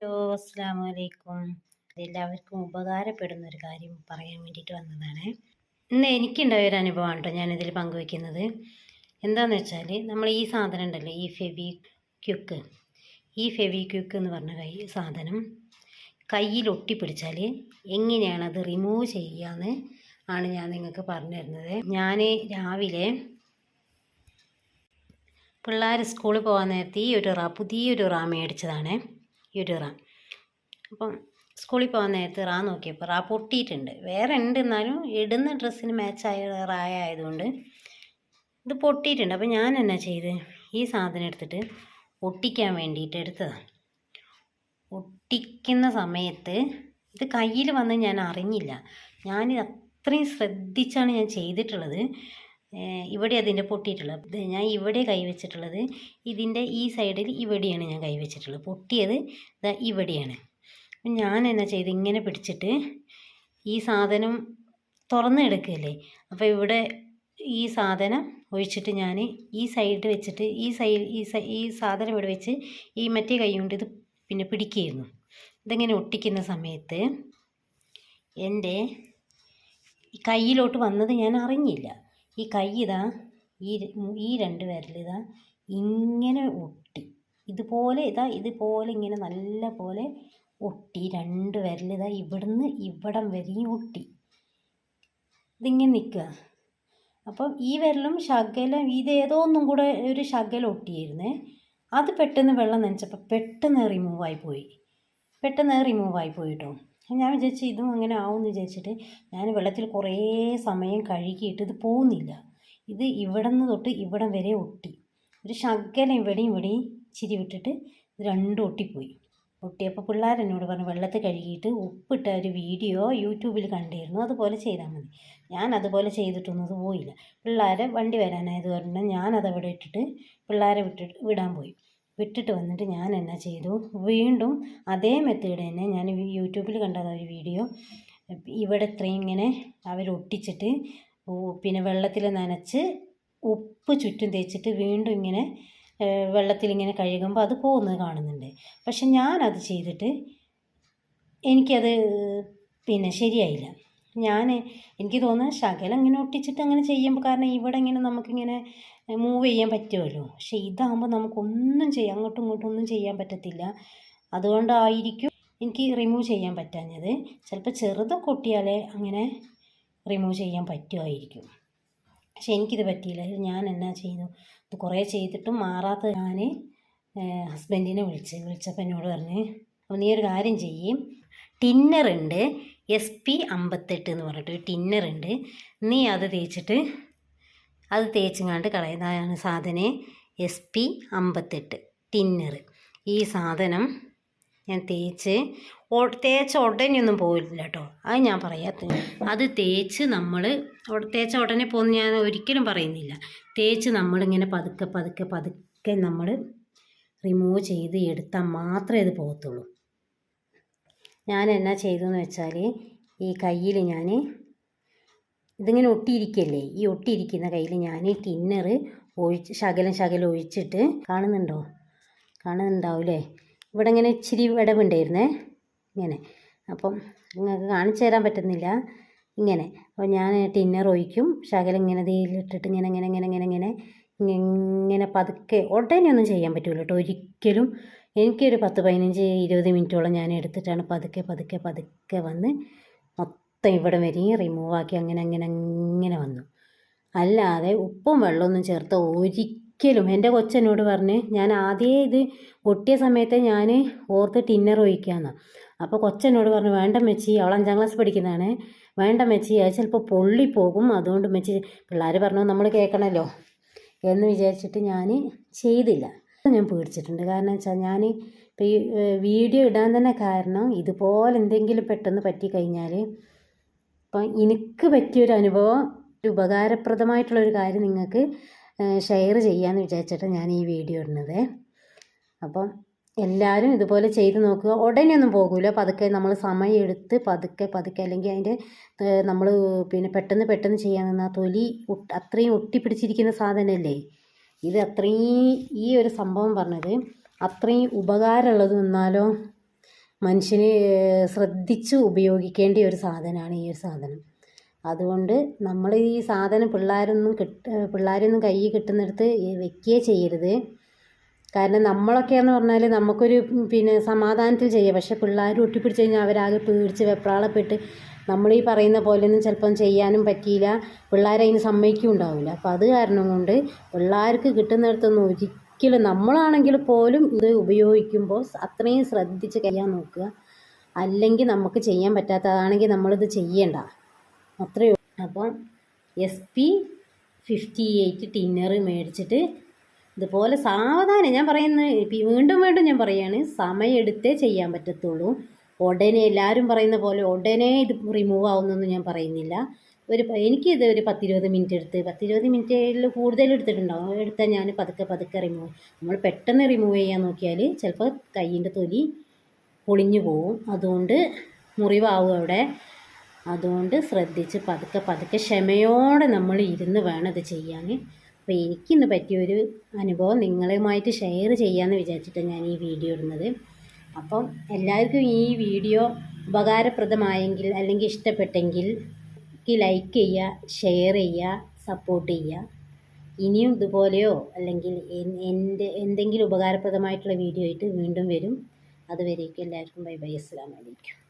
Hello, അസ്സലാമു അലൈക്കും. എല്ലാവർക്കും ഉപകാരപ്പെടുന്ന ഒരു കാര്യം പറയാൻ വേണ്ടിയിട്ട് വന്നതാണ്. ഇന്ന് എനിക്കുണ്ടായ ഒരു അനുഭവമാണ് കേട്ടോ ഞാനിതിൽ പങ്കുവയ്ക്കുന്നത്. എന്താണെന്ന് വെച്ചാൽ നമ്മൾ ഈ സാധനം ഉണ്ടല്ലോ, ഈ ഫെവിക്വിക്ക് എന്ന് പറഞ്ഞ സാധനം കയ്യിൽ ഒട്ടിപ്പിടിച്ചാൽ എങ്ങനെയാണ് അത് റിമൂവ് ചെയ്യാന്ന് ആണ് ഞാൻ നിങ്ങൾക്ക് പറഞ്ഞു തരുന്നത്. ഞാൻ രാവിലെ പിള്ളേർ സ്കൂളിൽ പോകാൻ നേരത്തെ പുതിയൊരു റാ മേടിച്ചതാണ്. ഈ ഒരു റാ അപ്പം സ്കൂളിൽ പോകാൻ നേരത്തെ റാ നോക്കിയപ്പോൾ റാ പൊട്ടിയിട്ടുണ്ട്. വേറെ ഉണ്ട്, എന്നാലും ഇടുന്ന ഡ്രസ്സിന് മാച്ചായ റാ ആയതുകൊണ്ട് ഇത് പൊട്ടിയിട്ടുണ്ട്. അപ്പം ഞാൻ എന്നാ ചെയ്ത് ഈ സാധനം എടുത്തിട്ട് ഒട്ടിക്കാൻ വേണ്ടിയിട്ട് എടുത്തതാണ്. ഒട്ടിക്കുന്ന സമയത്ത് ഇത് കയ്യിൽ വന്ന് ഞാൻ അറിഞ്ഞില്ല. ഞാൻ അത്രയും ശ്രദ്ധിച്ചാണ് ഞാൻ ചെയ്തിട്ടുള്ളത്. ഇവിടെ അതിൻ്റെ പൊട്ടിയിട്ടുള്ളത് ഞാൻ ഇവിടെ കൈവച്ചിട്ടുള്ളത്. ഇതിൻ്റെ ഈ സൈഡിൽ ഇവിടെയാണ് ഞാൻ കൈവച്ചിട്ടുള്ളത്. പൊട്ടിയത് ഇവിടെയാണ്. ഞാൻ എന്നാ ചെയ്ത് ഇങ്ങനെ പിടിച്ചിട്ട് ഈ സാധനം തുറന്നെടുക്കുകയല്ലേ, അപ്പോൾ ഇവിടെ ഈ സാധനം ഒഴിച്ചിട്ട് ഞാൻ ഈ സൈഡ് വെച്ചിട്ട് ഈ സാധനം ഇവിടെ വെച്ച് ഈ മറ്റേ കൈ കൊണ്ട് ഇത് പിന്നെ പിടിക്കുകയായിരുന്നു. ഇതിങ്ങനെ ഒട്ടിക്കുന്ന സമയത്ത് എൻ്റെ കയ്യിലോട്ട് വന്നത് ഞാൻ അറിഞ്ഞില്ല. ഈ കൈ ഈ രണ്ട് വിരലിതാ ഇങ്ങനെ ഒട്ടി, ഇതുപോലെ ഇങ്ങനെ നല്ല പോലെ ഒട്ടി. രണ്ട് വിരലിതാ ഇവിടുന്ന് ഇവിടം വരെയും ഒട്ടി. ഇതിങ്ങനെ നിൽക്കുക. അപ്പം ഈ വിരലും ശകലം ഇതേതോ ഒന്നും കൂടെ ഒരു ശകലം ഒട്ടിയായിരുന്നേ. അത് പെട്ടെന്ന് വെള്ളം നനച്ചപ്പോൾ പെട്ടെന്ന് റിമൂവായി പോയി കേട്ടോ. ഞാൻ വിചാരിച്ചു ഇതും അങ്ങനെ ആവുമെന്ന് വിചാരിച്ചിട്ട് ഞാൻ വെള്ളത്തിൽ കുറേ സമയം കഴുകിയിട്ട് ഇത് പോകുന്നില്ല. ഇത് ഇവിടെ നിന്ന് തൊട്ട് ഇവിടം വരെ ഒട്ടി. ഒരു ശകലം ഇവിടെയും ഇച്ചിരി വിട്ടിട്ട് ഇത് രണ്ടും ഒട്ടിയപ്പോൾ പിള്ളേർ എന്നോട് പറഞ്ഞു വെള്ളത്തിൽ കഴുകിയിട്ട് ഉപ്പിട്ട ഒരു വീഡിയോ യൂട്യൂബിൽ കണ്ടിരുന്നു, അതുപോലെ ചെയ്താൽ മതി. ഞാൻ അതുപോലെ ചെയ്തിട്ടൊന്നും പോയില്ല. പിള്ളേരെ വണ്ടി വരാനായത് പറഞ്ഞാൽ ഞാനതവിടെ ഇട്ടിട്ട് പിള്ളേരെ വിട്ടിട്ട് വന്നിട്ട് ഞാൻ എന്നാ ചെയ്തു, വീണ്ടും അതേ മെത്തേഡ് തന്നെ ഞാൻ യൂട്യൂബിൽ കണ്ടത് ഒരു വീഡിയോ. ഇവിടെ ഇത്രയും ഇങ്ങനെ അവരൊട്ടിച്ചിട്ട് പിന്നെ വെള്ളത്തിൽ നനച്ച് ഉപ്പ് ചുറ്റും തേച്ചിട്ട് വീണ്ടും ഇങ്ങനെ വെള്ളത്തിലിങ്ങനെ കഴുകുമ്പോൾ അത് പോകുന്നത് കാണുന്നുണ്ട്. പക്ഷെ ഞാനത് ചെയ്തിട്ട് എനിക്കത് പിന്നെ ശരിയായില്ല. എനിക്ക് തോന്നുന്നത് ശകലം ഇങ്ങനെ ഒട്ടിച്ചിട്ട് അങ്ങനെ ചെയ്യുമ്പോൾ, കാരണം ഇവിടെ ഇങ്ങനെ നമുക്കിങ്ങനെ മൂവ് ചെയ്യാൻ പറ്റുമല്ലോ. പക്ഷേ ഇതാകുമ്പോൾ നമുക്കൊന്നും അങ്ങോട്ടും ഇങ്ങോട്ടും ഒന്നും ചെയ്യാൻ പറ്റത്തില്ല. അതുകൊണ്ടായിരിക്കും എനിക്ക് റിമൂവ് ചെയ്യാൻ പറ്റാഞ്ഞത്. ചിലപ്പോൾ ചെറുതൊക്കെ ഒട്ടിയാലേ അങ്ങനെ റിമൂവ് ചെയ്യാൻ പറ്റുമായിരിക്കും. പക്ഷെ എനിക്കിത് പറ്റിയില്ല. ഞാൻ എന്നാ ചെയ്തു, ഇത് കുറേ ചെയ്തിട്ടും മാറാത്ത ഞാൻ ഹസ്ബൻഡിനെ വിളിച്ചപ്പോൾ എന്നോട് പറഞ്ഞ്, അപ്പോൾ നീ ഒരു കാര്യം ചെയ്യും, ടിന്നറുണ്ട് SP 58 എന്ന് പറഞ്ഞിട്ട് ടിന്നറുണ്ട്, നീ അത് തേച്ചിങ്ങാണ്ട് കളയുന്നതാണ് സാധനം. SP 58 thinner. ഈ സാധനം ഞാൻ തേച്ച ഉടനെയൊന്നും പോയില്ല കേട്ടോ. അത് ഞാൻ പറയാത്ത, അത് തേച്ച ഉടനെ പോകുന്ന ഞാൻ ഒരിക്കലും പറയുന്നില്ല. തേച്ച് നമ്മളിങ്ങനെ പതുക്കെ നമ്മൾ റിമൂവ് ചെയ്ത് എടുത്താൽ മാത്രമേ ഇത് പോകത്തുള്ളൂ. ഞാൻ എന്നാ ചെയ്തതെന്ന് വെച്ചാൽ ഈ കയ്യിൽ ഞാൻ ഇതിങ്ങനെ ഒട്ടിയിരിക്കല്ലേ, ഈ ഒട്ടിയിരിക്കുന്ന കയ്യിൽ ഞാൻ ടിന്നർ ശകലം ഒഴിച്ചിട്ട് കാണുന്നുണ്ടാവില്ലേ, ഇവിടെ ഇങ്ങനെ ഇച്ചിരി വിടവുണ്ടായിരുന്നേ ഇങ്ങനെ. അപ്പം നിങ്ങൾക്ക് കാണിച്ചു തരാൻ പറ്റുന്നില്ല ഇങ്ങനെ. അപ്പോൾ ഞാൻ ടിന്നർ ഒഴിക്കും, ശകലം ഇങ്ങനെ ഇതിലിട്ടിട്ട് ഇങ്ങനെ പതുക്കെ, ഉടനെയൊന്നും ചെയ്യാൻ പറ്റില്ല കേട്ടോ ഒരിക്കലും. എനിക്കൊരു 10-15-20 മിനിറ്റോളം ഞാൻ എടുത്തിട്ടാണ് പതുക്കെ വന്ന് മൊത്തം ഇവിടെ വരെയും റിമൂവാക്കി അങ്ങനെ വന്നു. അല്ലാതെ ഉപ്പും വെള്ളമൊന്നും ചേർത്ത് ഒരിക്കലും. എൻ്റെ കൊച്ചെന്നോട് പറഞ്ഞ്, ഞാൻ ആദ്യമേ ഇത് ഒട്ടിയ സമയത്ത് ഞാൻ ഓർത്ത് ടിന്നർ ഒഴിക്കാമെന്നാണ്. അപ്പോൾ കൊച്ചെന്നോട് പറഞ്ഞു, വേണ്ട മെച്ചി, അവൾ 5ാം ക്ലാസ് പഠിക്കുന്നതാണ്, വേണ്ട മെച്ചി അത് ചിലപ്പോൾ പൊള്ളിപ്പോകും, അതുകൊണ്ട് മെച്ചി, പിള്ളേർ പറഞ്ഞു നമ്മൾ കേൾക്കണമല്ലോ എന്ന് വിചാരിച്ചിട്ട് ഞാൻ ചെയ്തില്ല. ഞാൻ പേടിച്ചിട്ടുണ്ട്. കാരണം വെച്ചാൽ ഞാൻ ഇപ്പോൾ ഈ വീഡിയോ ഇടാൻ തന്നെ കാരണം ഇതുപോലെ എന്തെങ്കിലും പെട്ടെന്ന് പറ്റിക്കഴിഞ്ഞാൽ, അപ്പം എനിക്ക് പറ്റിയൊരു അനുഭവം, ഒരു ഉപകാരപ്രദമായിട്ടുള്ളൊരു കാര്യം നിങ്ങൾക്ക് ഷെയർ ചെയ്യാമെന്ന് വിചാരിച്ചിട്ട് ഞാൻ ഈ വീഡിയോ ഇടുന്നത്. അപ്പം എല്ലാവരും ഇതുപോലെ ചെയ്ത് നോക്കുക. ഉടനെയൊന്നും പോകില്ല, പതുക്കെ നമ്മൾ സമയം എടുത്ത് പതുക്കെ അല്ലെങ്കിൽ അതിൻ്റെ നമ്മൾ പിന്നെ പെട്ടെന്ന് ചെയ്യാൻ നിന്നാൽ തൊലി അത്രയും ഒട്ടിപ്പിടിച്ചിരിക്കുന്ന സാധനമല്ലേ ഇത്. അത്രയും ഈ ഒരു സംഭവം പറഞ്ഞത് അത്രയും ഉപകാരമുള്ളത് നിന്നാലോ മനുഷ്യന് ശ്രദ്ധിച്ച് ഉപയോഗിക്കേണ്ട ഒരു സാധനമാണ് ഈ ഒരു സാധനം. അതുകൊണ്ട് നമ്മൾ ഈ സാധനം പിള്ളേരൊന്നും കയ്യിൽ കിട്ടുന്നിടത്ത് വെക്കുകയേ ചെയ്യരുത്. കാരണം നമ്മളൊക്കെയെന്ന് പറഞ്ഞാൽ നമുക്കൊരു സമാധാനത്തിൽ ചെയ്യാം. പക്ഷെ പിള്ളേർ ഒട്ടിപ്പിടിച്ച് കഴിഞ്ഞാൽ അവരാകെ പേടിച്ച് വെപ്രാളപ്പെട്ട് നമ്മളീ പറയുന്ന പോലെയൊന്നും ചിലപ്പം ചെയ്യാനും പറ്റിയില്ല, പിള്ളേരതിന് സമ്മതിക്കും ഉണ്ടാവില്ല. അപ്പം അത് കാരണം കൊണ്ട് പിള്ളേർക്ക് കിട്ടുന്നിടത്തൊന്നും ഒരിക്കലും നമ്മളാണെങ്കിൽ പോലും ഇത് ഉപയോഗിക്കുമ്പോൾ അത്രയും ശ്രദ്ധിച്ച് കഴിയാൻ നോക്കുക. അല്ലെങ്കിൽ നമുക്ക് ചെയ്യാൻ പറ്റാത്തതാണെങ്കിൽ നമ്മളിത് ചെയ്യണ്ട, അത്രയേ ഉള്ളൂ. അപ്പം SP58 ടിന്നർ മേടിച്ചിട്ട് ഇതുപോലെ സാവധാനം, ഞാൻ പറയുന്നത് വീണ്ടും ഞാൻ പറയുകയാണ്, സമയമെടുത്തേ ചെയ്യാൻ പറ്റത്തുള്ളൂ. ഉടനെ എല്ലാവരും പറയുന്ന പോലെ ഉടനെ ഇത് റിമൂവ് ആവുന്നൊന്നും ഞാൻ പറയുന്നില്ല. എനിക്കിത് ഒരു 10-20 മിനിറ്റ് എടുത്ത് 10-20 മിനിറ്റിൽ കൂടുതൽ എടുത്തിട്ടുണ്ടാവും. എടുത്താൽ ഞാൻ പതുക്കെ റിമൂവ്. നമ്മൾ പെട്ടെന്ന് റിമൂവ് ചെയ്യാൻ നോക്കിയാൽ ചിലപ്പോൾ കയ്യിൻ്റെ തൊലി പൊളിഞ്ഞു പോവും, അതുകൊണ്ട് മുറിവാവും അവിടെ. അതുകൊണ്ട് ശ്രദ്ധിച്ച് പതുക്കെ ക്ഷമയോടെ നമ്മൾ ഇരുന്ന് വേണം ഇത് ചെയ്യാൻ. അപ്പോൾ എനിക്കിന്ന് പറ്റിയൊരു അനുഭവം നിങ്ങളുമായിട്ട് ഷെയർ ചെയ്യാമെന്ന് വിചാരിച്ചിട്ടാണ് ഞാൻ ഈ വീഡിയോ ഇടുന്നത്. അപ്പം എല്ലാവർക്കും ഈ വീഡിയോ ഉപകാരപ്രദമായെങ്കിൽ അല്ലെങ്കിൽ ഇഷ്ടപ്പെട്ടെങ്കിൽ ലൈക്ക് ചെയ്യുക, ഷെയർ ചെയ്യുക, സപ്പോർട്ട് ചെയ്യുക. ഇനിയും ഇതുപോലെയോ അല്ലെങ്കിൽ എന്തെങ്കിലും ഉപകാരപ്രദമായിട്ടുള്ള വീഡിയോ ആയിട്ട് വീണ്ടും വരും. അതുവരേക്കും എല്ലാവർക്കും ബൈ ബൈ, അസ്സലാമു അലൈക്കും.